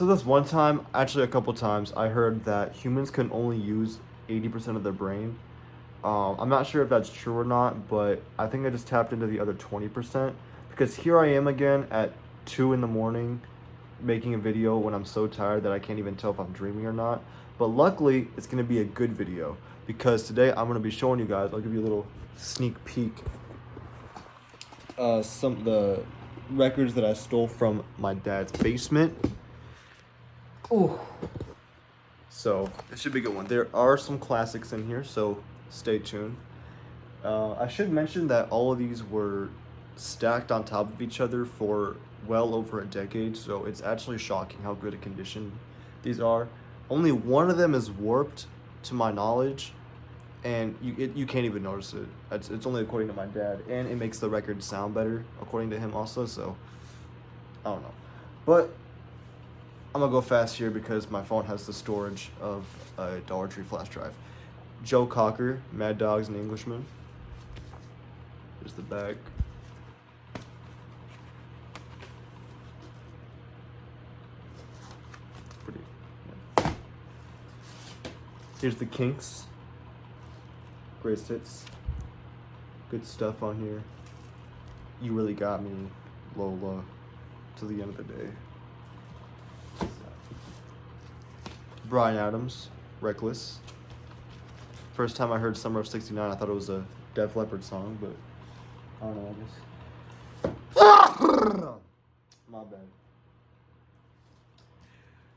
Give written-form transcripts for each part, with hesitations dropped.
So this one time, actually a couple times, I heard that humans can only use 80% of their brain. I'm not sure if that's true or not, but I think I just tapped into the other 20% because here I am again at 2 in the morning making a video when I'm so tired that I can't even tell if I'm dreaming or not. But luckily, it's going to be a good video because today I'm going to be showing you guys, I'll give you a little sneak peek, some of the records that I stole from my dad's basement. Ooh. So it should be a good one. There are some classics in here, so stay tuned. I should mention that all of these were stacked on top of each other for well over a decade, so it's actually shocking how good a condition these are. Only one of them is warped, to my knowledge, and you can't even notice it. It's only according to my dad, and it makes the record sound better according to him also. So I don't know, but I'm gonna go fast here because my phone has the storage of a Dollar Tree flash drive. Joe Cocker, Mad Dogs and Englishmen. Here's the back. Pretty. Yeah. Here's the Kinks. Greatest hits. Good stuff on here. You Really Got Me, Lola, to the end of the day. Bryan Adams, Reckless. First time I heard Summer of '69, I thought it was a Def Leppard song, but I don't know, I guess. My bad.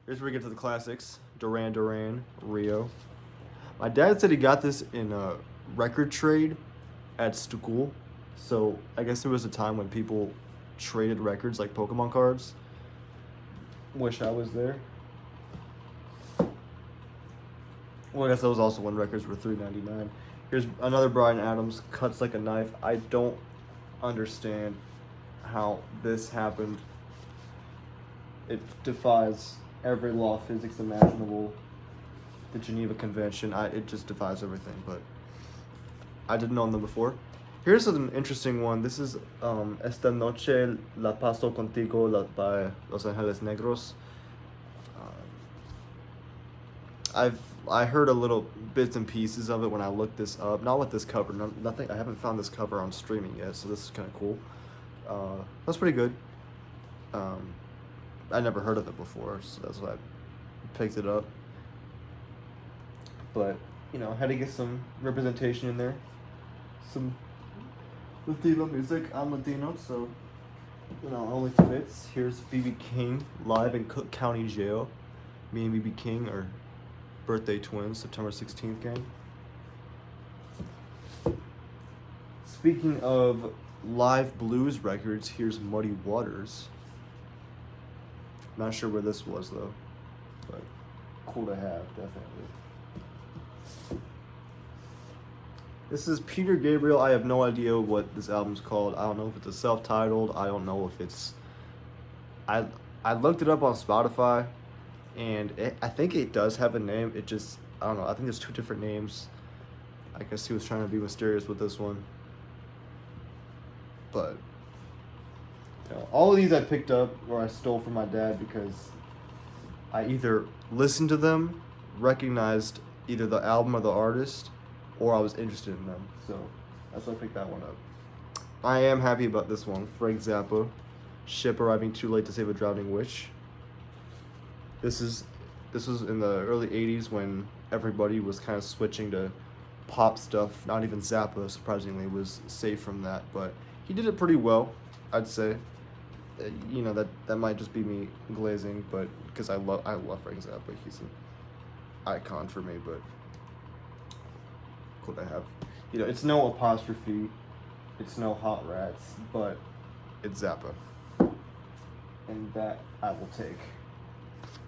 Here's where we get to the classics. Duran Duran, Rio. My dad said he got this in a record trade at school. So I guess there was a time when people traded records like Pokemon cards. Wish I was there. Well, I guess that was also when records were $3.99. Here's another Bryan Adams, Cuts Like a Knife. I don't understand how this happened. It defies every law of physics imaginable. The Geneva Convention, it just defies everything, but I didn't know them before. Here's an interesting one. This is Esta Noche La Paso Contigo by Los Angeles Negros. I heard a little bits and pieces of it when I looked this up. Not with this cover. Nothing. I haven't found this cover on streaming yet, so this is kind of cool. That's pretty good. I never heard of it before, so that's why I picked it up. But you know, had to get some representation in there. Some Latino music. I'm Latino, so you know, only fits. Here's B.B. King live in Cook County Jail. Me and B.B. King are birthday twins, September 16th gang. Speaking of live blues records, here's Muddy Waters. Not sure where this was though, but cool to have, definitely. This is Peter Gabriel. I have no idea what this album's called. I don't know if it's a self-titled. I don't know if it's... I looked it up on Spotify. And I think it does have a name. It just, I don't know. I think there's two different names. I guess he was trying to be mysterious with this one. But, you know, all of these I picked up or I stole from my dad because I either listened to them, recognized either the album or the artist, or I was interested in them. So that's why I picked that one up. I am happy about this one. Frank Zappa, Ship Arriving Too Late to Save a Drowning Witch. This was in the early 80s when everybody was kind of switching to pop stuff. Not even Zappa, surprisingly, was safe from that. But he did it pretty well, I'd say. You know, that might just be me glazing, but because I love Frank Zappa. He's an icon for me, but cool to have. You know, it's no apostrophe. It's no Hot Rats, but it's Zappa. And that I will take.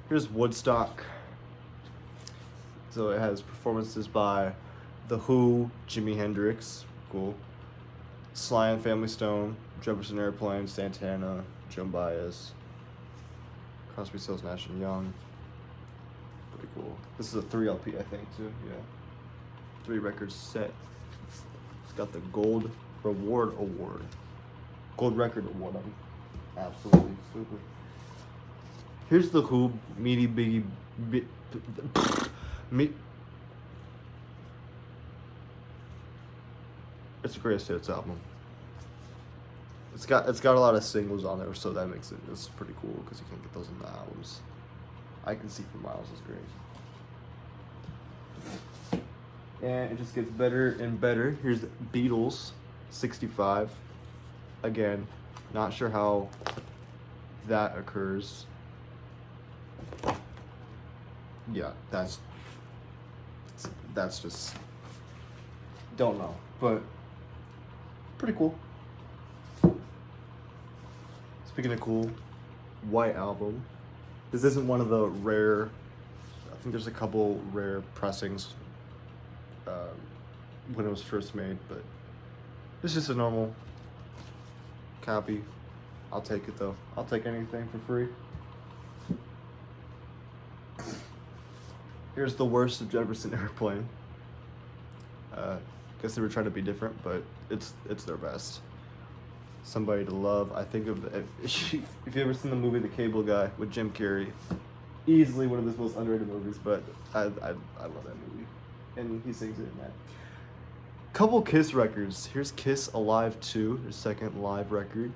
Here's Woodstock. So it has performances by The Who, Jimi Hendrix, cool, Sly and Family Stone, Jefferson Airplane, Santana, Joan Baez, Crosby, Stills, Nash & Young. Pretty cool. This is a 3 LP, I think, too. Yeah. 3 record set. It's got the Gold Reward Award. Gold Record Award. I'm absolutely stupid. Here's the Who, Meaty Biggie, me. It's a greatest hits album. It's got a lot of singles on there, so that makes it's pretty cool because you can't get those in the albums. I Can See for Miles is great. And it just gets better and better. Here's Beatles, 65. Again, not sure how that occurs. Yeah, that's just, don't know, but pretty cool. Speaking of cool, White Album. This isn't one of the rare, I think there's a couple rare pressings when it was first made, but it's just a normal copy. I'll take it though. I'll take anything for free. Here's The Worst of Jefferson Airplane. Guess they were trying to be different, but it's their best. Somebody to Love. I think of if you ever seen the movie The Cable Guy with Jim Carrey, easily one of his most underrated movies, but I love that movie, and he sings it in that. Couple Kiss records. Here's Kiss Alive 2, their second live record.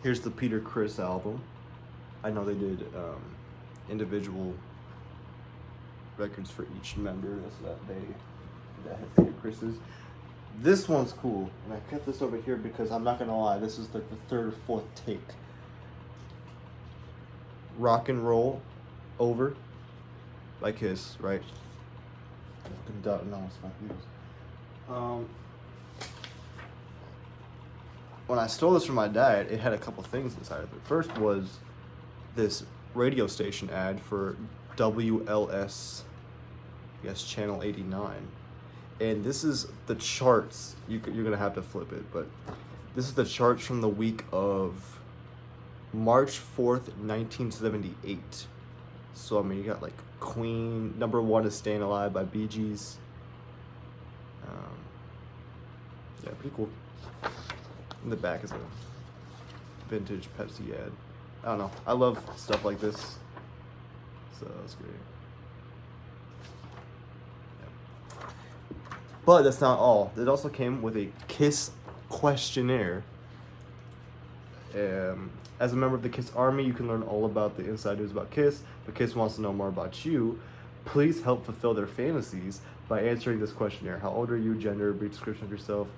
Here's the Peter Criss album. I know they did individual records for each member, so that had Peter Criss's. This one's cool, and I kept this over here because I'm not gonna lie, this is like the third or fourth take. Rock and Roll Over by Kiss, right? No, it's not news. When I stole this from my dad, it had a couple things inside of it. First was this radio station ad for WLS, I guess channel 89. And this is the charts. You're going to have to flip it, but this is the charts from the week of March 4th, 1978. So, I mean, you got like Queen. Number 1 is Staying Alive by Bee Gees. Yeah, pretty cool. In the back is a vintage Pepsi ad. I don't know. I love stuff like this. So that's great. Yeah. But that's not all. It also came with a Kiss questionnaire. As a member of the Kiss Army, you can learn all about the inside news about Kiss, but Kiss wants to know more about you. Please help fulfill their fantasies by answering this questionnaire. How old are you? Gender, brief description of yourself.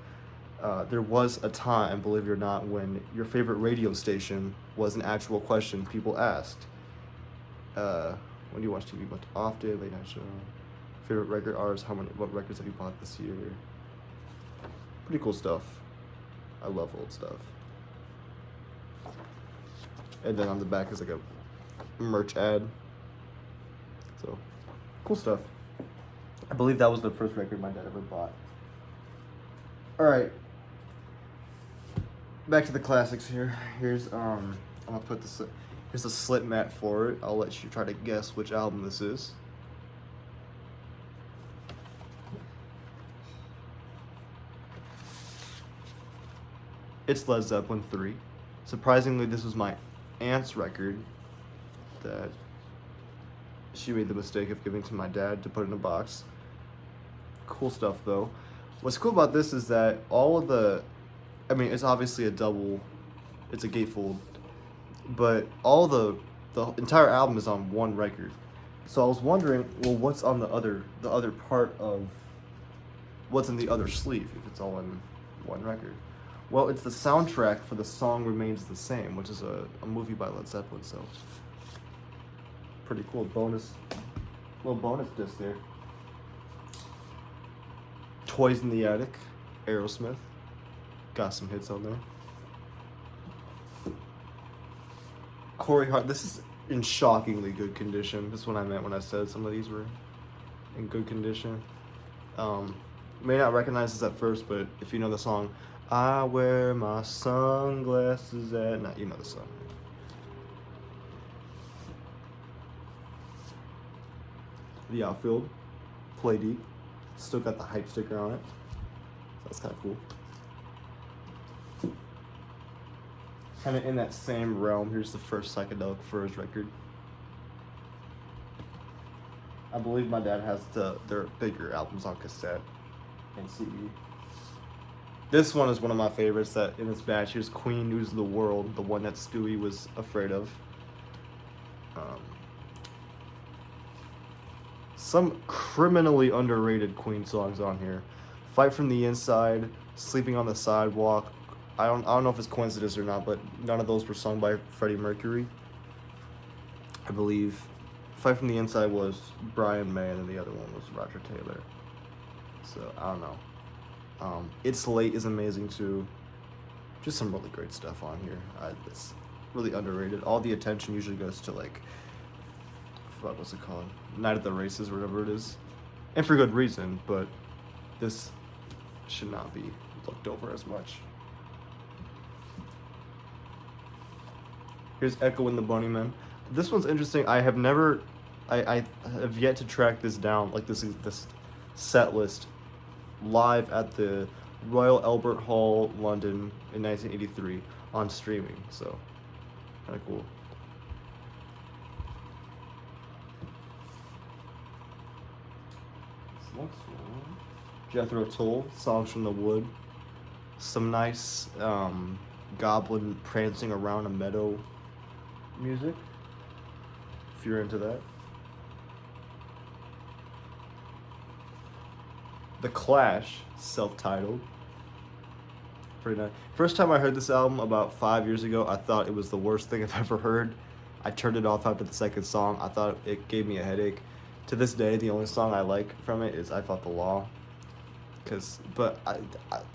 There was a time, believe it or not, when your favorite radio station was an actual question people asked. When do you watch TV? What often? Late night show. Favorite record artists? What records have you bought this year? Pretty cool stuff. I love old stuff. And then on the back is like a merch ad. So, cool stuff. I believe that was the first record my dad ever bought. All right. Back to the classics here. Here's I'm gonna put this. Here's a slit mat for it. I'll let you try to guess which album this is. It's Led Zeppelin 3. Surprisingly, this was my aunt's record that she made the mistake of giving to my dad to put in a box. Cool stuff though. What's cool about this is that all of the, I mean, it's obviously it's a gatefold, but all the entire album is on one record. So I was wondering, well, what's on the other part of, what's in the other sleeve if it's all in one record? Well, it's the soundtrack for The Song Remains the Same, which is a movie by Led Zeppelin, so pretty cool. Little bonus disc there. Toys in the Attic, Aerosmith. Got some hits on there. Corey Hart, this is in shockingly good condition. This is what I meant when I said some of these were in good condition. May not recognize this at first, but if you know the song, I wear my sunglasses at night, you know the song. The Outfield, Play Deep. Still got the hype sticker on it. So that's kind of cool. Kind of in that same realm. Here's the first Psychedelic Furs record. I believe my dad has their bigger albums on cassette and CD. This one is one of my favorites that in this batch. Here's Queen News of the World, the one that Stewie was afraid of. Some criminally underrated Queen songs on here. Fight from the Inside, Sleeping on the Sidewalk. I don't know if it's coincidence or not, but none of those were sung by Freddie Mercury. I believe Fight from the Inside was Brian May, and then the other one was Roger Taylor. So, I don't know. It's Late is amazing, too. Just some really great stuff on here. It's really underrated. All the attention usually goes to, like, what's it called? Night at the Races, whatever it is. And for good reason, but this should not be looked over as much. Here's Echo and the Bunnymen. This one's interesting. I have yet to track this down, like this set list live at the Royal Albert Hall, London in 1983 on streaming. So, kind of cool. This next one, Jethro Tull, Songs from the Wood. Some nice goblin prancing around a meadow music, if you're into that. The Clash, self-titled. Pretty nice. First time I heard this album about 5 years ago, I thought it was the worst thing I've ever heard. I turned it off after the second song. I thought it gave me a headache. To this day, the only song I like from it is I Fought the Law. But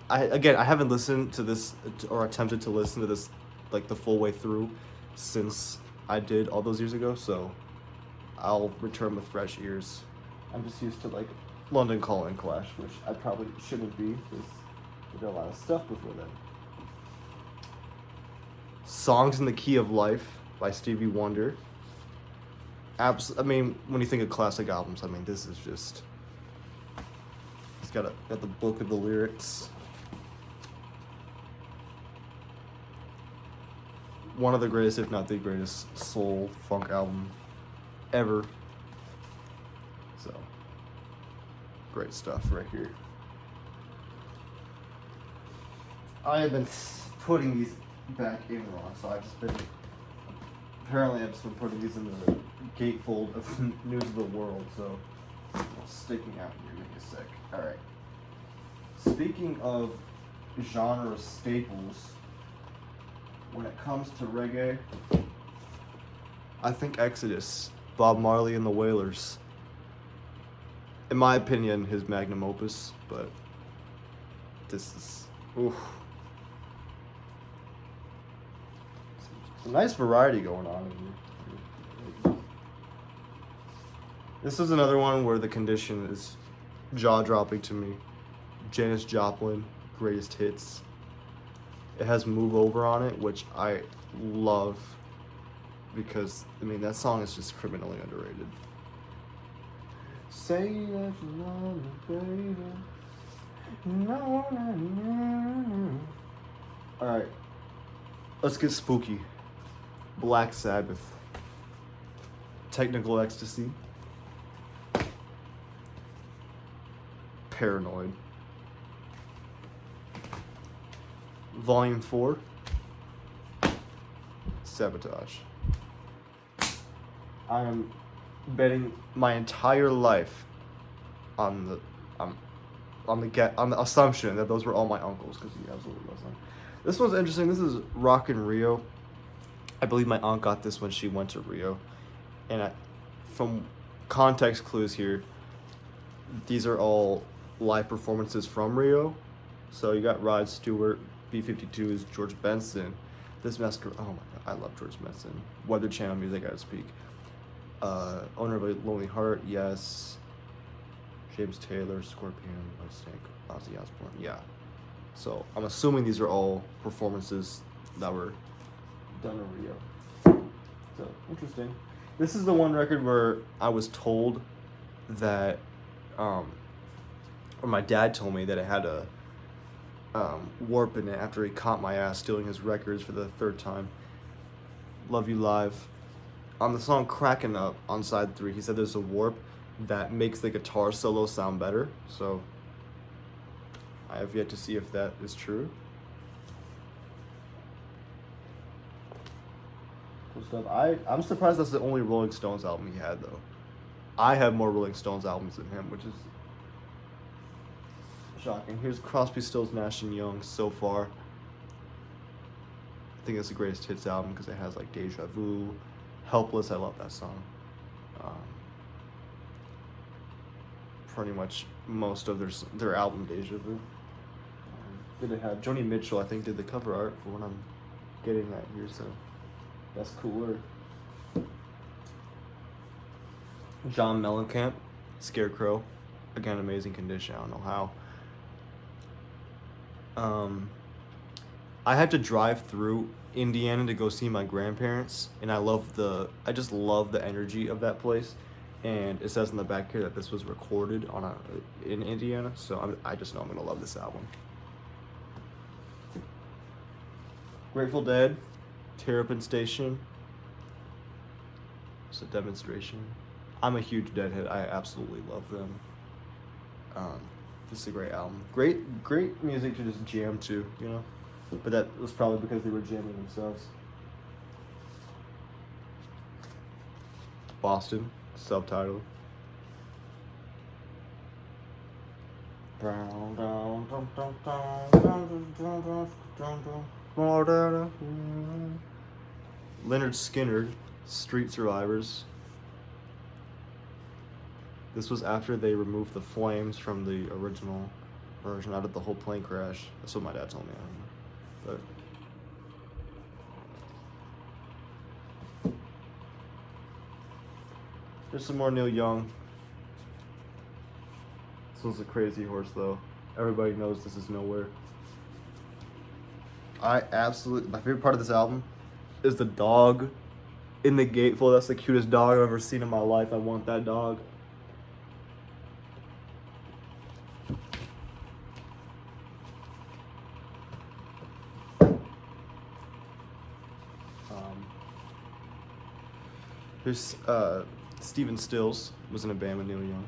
I haven't listened to this or attempted to listen to this like the full way through since I did all those years ago, so I'll return with fresh ears. I'm just used to like London Calling Clash, which I probably shouldn't be because we did a lot of stuff before then. Songs in the Key of Life by Stevie Wonder. I mean, when you think of classic albums, I mean, this is just... It's got the book of the lyrics. One of the greatest, if not the greatest, soul funk album ever. So, great stuff right here. I have been putting these back in wrong, so I've just been... Apparently I've just been putting these in the gatefold of News of the World, so it's sticking out here. Give me a sec. Alright. Speaking of genre staples, when it comes to reggae, I think Exodus, Bob Marley and the Wailers. In my opinion, his magnum opus, but this is... Oof. A nice variety going on in here. This is another one where the condition is jaw-dropping to me. Janis Joplin, Greatest Hits. It has Move Over on it, which I love because, I mean, that song is just criminally underrated. Say that you love me, baby. No, no, no, no. Alright, let's get spooky. Black Sabbath, Technical Ecstasy, Paranoid, Volume 4, Sabotage. I am betting my entire life on the assumption that those were all my uncles, because he absolutely was them. This one's interesting. This is Rock in Rio. I believe my aunt got this when she went to Rio. And from context clues here, these are all live performances from Rio. So you got Rod Stewart, B-52s, George Benson. This Masquerade, oh my god, I love George Benson. Weather Channel music, I gotta speak. Owner of a Lonely Heart, yes. James Taylor, Scorpion, Snake, Ozzy Osbourne, yeah. So I'm assuming these are all performances that were done in Rio. So, interesting. This is the one record where I was told that, or my dad told me that it had a warp in it after he caught my ass stealing his records for the third time. Love You Live. On the song Crackin' Up on side 3, he said there's a warp that makes the guitar solo sound better, so I have yet to see if that is true. Cool stuff. I'm surprised that's the only Rolling Stones album he had, though. I have more Rolling Stones albums than him, which is shocking. Here's Crosby, Stills, Nash & Young, So Far. I think it's the greatest hits album because it has like Deja Vu, Helpless, I love that song. Pretty much most of their album Deja Vu. Did it have Joni Mitchell, I think, did the cover art for what I'm getting at here, so that's cooler. John Mellencamp, Scarecrow. Again, amazing condition, I don't know how. I had to drive through Indiana to go see my grandparents, and I just love the energy of that place. And it says in the back here that this was recorded in Indiana, so I just know I'm gonna love this album. Grateful Dead, Terrapin Station. It's a demonstration. I'm a huge Deadhead. I absolutely love them. This is a great album. Great music to just jam to, you know? But that was probably because they were jamming themselves. Boston, subtitle. Leonard Skinner, Street Survivors. This was after they removed the flames from the original version out of the whole plane crash. That's what my dad told me. I don't know. But there's some more Neil Young. This one's a Crazy Horse, though. Everybody knows this is Nowhere. My favorite part of this album is the dog in the gatefold. That's the cutest dog I've ever seen in my life. I want that dog. Here's Stephen Stills was in a band with Neil Young.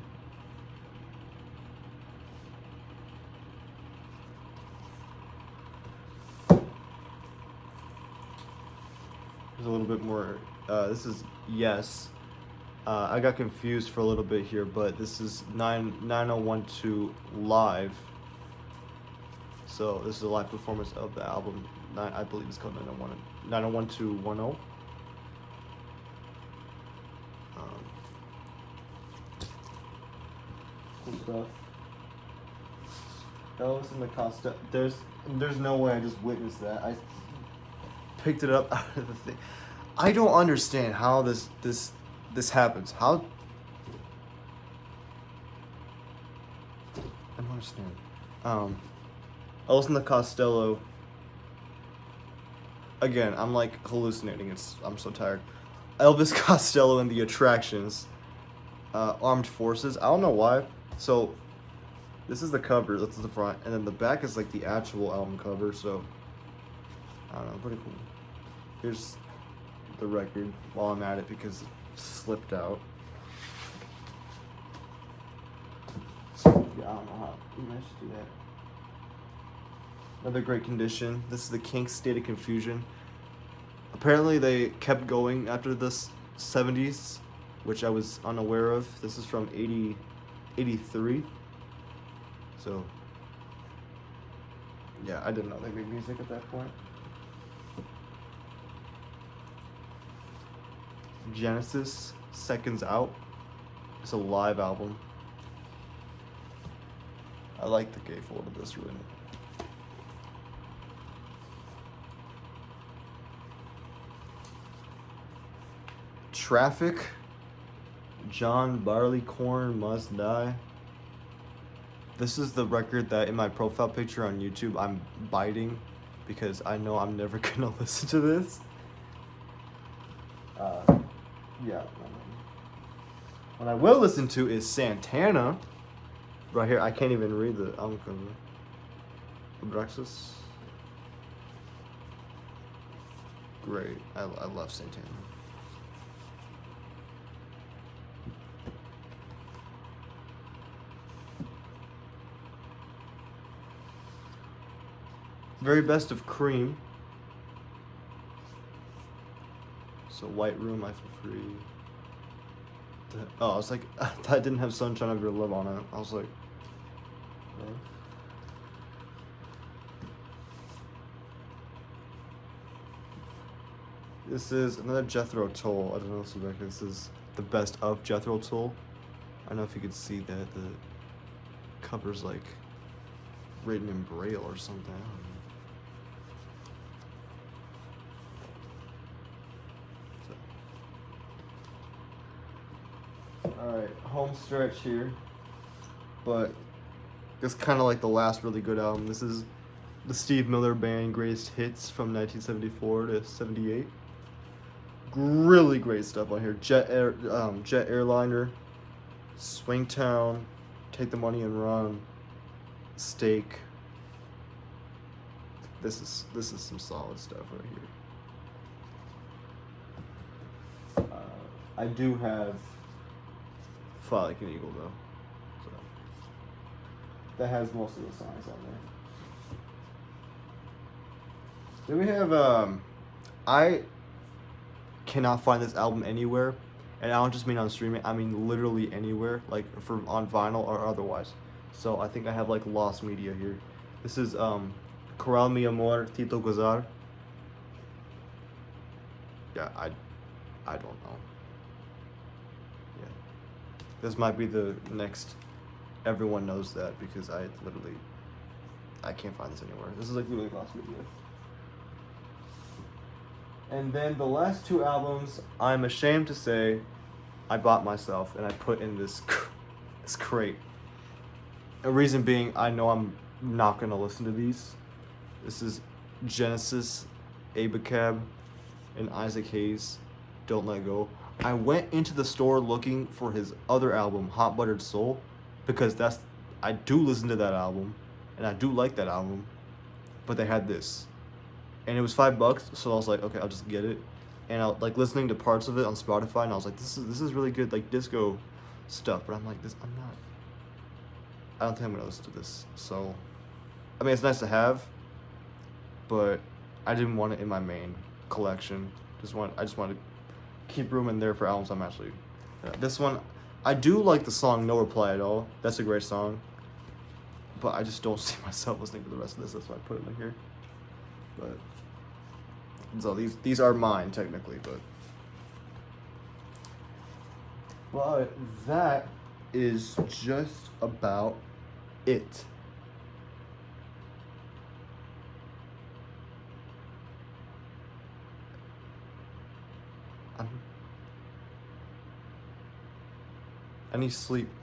There's a little bit more. This is Yes. I got confused for a little bit here, but this is 9012 Live. So this is a live performance of the album. I believe it's called 901210. Cool stuff. Elvis and the Costello. There's no way I just witnessed that. I picked it up out of the thing. I don't understand how this happens. How? I don't understand. Elvis and the Costello. Again, I'm like hallucinating. I'm so tired. Elvis Costello and the Attractions. Armed Forces. I don't know why. So, this is the cover. That's the front, and then the back is like the actual album cover. So, I don't know. Pretty cool. Here's the record while I'm at it because it slipped out. Yeah, I don't know how you managed to do that. Another great condition. This is the Kinks' State of Confusion. Apparently, they kept going after the 70s, which I was unaware of. This is from 83. So, yeah, I didn't know they made music at that point. Genesis, Seconds Out. It's a live album. I like the gatefold of this really. Traffic, John Barleycorn Must Die. This is the record that in my profile picture on YouTube I'm biting because I know I'm never gonna listen to this. Yeah. What I will listen to is Santana. Right here, I can't even read the album cover. Abraxas. Great. I love Santana. Very best of Cream. So White Room, I Feel Free. Oh, I was like, that didn't have Sunshine of Your Love on it. I was like, no. This is another Jethro Tull. I don't know if Rebecca, this is the best of Jethro Tull. I don't know if you could see that the cover's like written in Braille or something. I don't know. Alright, home stretch here. But it's kind of like the last really good album. This is the Steve Miller Band Greatest Hits from 1974 to 78. Really great stuff on here. Jet Airliner, Swingtown, Take the Money and Run, Steak. This is some solid stuff right here. I do have Fly Like an Eagle though, so that has most of the songs on there. Then we have I cannot find this album anywhere, and I don't just mean on streaming, I mean literally anywhere, like for on vinyl or otherwise. So I think I have like lost media here. This is Coral Mi Amor, Tito Gozar. Yeah, I don't know. Yeah, this might be the next Everyone Knows That, because I can't find this anywhere. This is like literally lost media. And then the last two albums, I'm ashamed to say, I bought myself and I put in this crate. A reason being, I know I'm not gonna listen to these. This is Genesis, Abacab, and Isaac Hayes, Don't Let Go. I went into the store looking for his other album, Hot Buttered Soul, because I do listen to that album, and I do like that album, but they had this. And it was $5, so I was like, okay, I'll just get it. And I like listening to parts of it on Spotify, and I was like, this is really good, like disco stuff. But I'm like, I don't think I'm gonna listen to this. So, I mean, it's nice to have, but I didn't want it in my main collection. I just want to keep room in there for albums I'm actually. This one, I do like the song No Reply at All. That's a great song. But I just don't see myself listening to the rest of this. That's why I put it in here. But so these are mine technically, but that is just about it. I need sleep.